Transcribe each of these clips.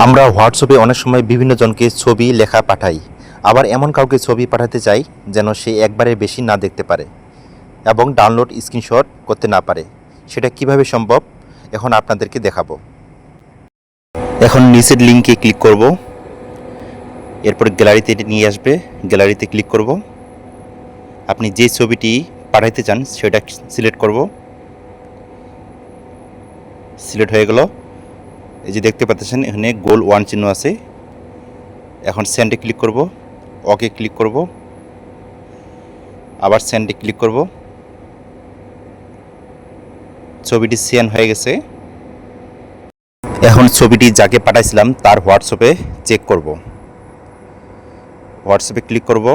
আমরা হোয়াটসঅ্যাপে অনেক সময় বিভিন্ন জনকে ছবি লেখা পাঠাই, আবার এমন কাউকে ছবি পাঠাতে চাই যেন সে একবারের বেশি না দেখতে পারে এবং ডাউনলোড স্ক্রিনশট করতে না পারে। সেটা কিভাবে সম্ভব এখন আপনাদেরকে দেখাবো। এখন নিচের লিঙ্কে ক্লিক করব, এরপর গ্যালারিতে নিয়ে আসবে, গ্যালারিতে ক্লিক করব। আপনি যে ছবিটি পাঠাইতে চান সেটা সিলেক্ট করব। সিলেক্ট হয়ে গেল। এই যে দেখতে পাচ্ছেন এখানে গোল 1 চিহ্ন আছে। এখন সেন্ডে ক্লিক করব, ওকে ক্লিক করব, আবার সেন্ডে ক্লিক করব। ছবিটি সেন্ড হয়ে গেছে। এখন ছবিটি যাকে পাঠাইছিলাম তার হোয়াটসঅ্যাপে চেক করব। হোয়াটসঅ্যাপে ক্লিক করব,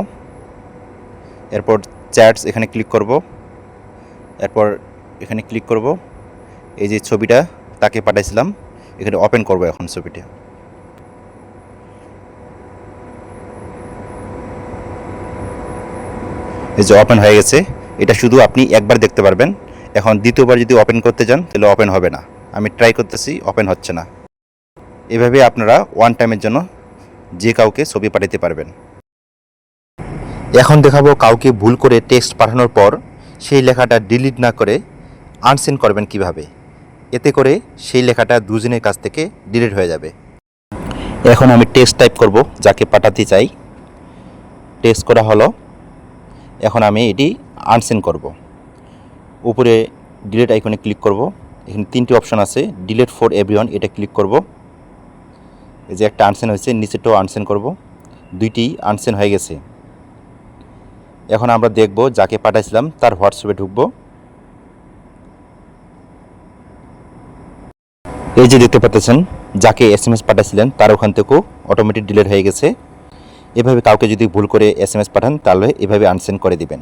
এরপর চ্যাটস এখানে ক্লিক করব, এরপর এখানে ক্লিক করব। এই যে ছবিটা তাকে পাঠাইছিলাম এখানে ওপেন করব। এখন ছবিটা এই যে ওপেন হয়ে গেছে। এটা শুধু আপনি একবার দেখতে পারবেন। এখন দ্বিতীয়বার যদি ওপেন করতে যান তাহলে ওপেন হবে না। আমি ট্রাই করতেছি, ওপেন হচ্ছে না। এভাবে আপনারা ওয়ান টাইমের জন্য যে কাউকে ছবি পাঠাতে পারবেন। এখন দেখাবো কাউকে ভুল করে টেক্সট পাঠানোর পর সেই লেখাটা ডিলিট না করে আনসেন্ড করবেন কিভাবে। এতে করে সেই লেখাটা দুজনের কাছ থেকে ডিলিট হয়ে যাবে। এখন আমি টেক্সট টাইপ করব যাকে পাঠাতে চাই। টেক্সট করা হলো। এখন আমি এটি আনসেন্ড করব। উপরে ডিলিট আইকনে ক্লিক করব। এখানে 3টি অপশন আছে, ডিলিট ফর এভরিওয়ান, এটা ক্লিক করব। এই যে একটা আনসেন্ড হয়েছে, নিচেটাও আনসেন্ড করব। 2টি আনসেন্ড হয়ে গেছে। এখন আমরা দেখব যাকে পাঠাইছিলাম তার হোয়াটসঅ্যাপে ঢুকব। এই যে দেখতে পাচ্ছেন যাকে SMS পাঠাইছিলেন তার ওখান থেকেও অটোমেটিক ডিলিট হয়ে গেছে। এভাবে কাউকে যদি ভুল করে SMS পাঠান তাহলে এভাবে আনসেন্ড করে দিবেন।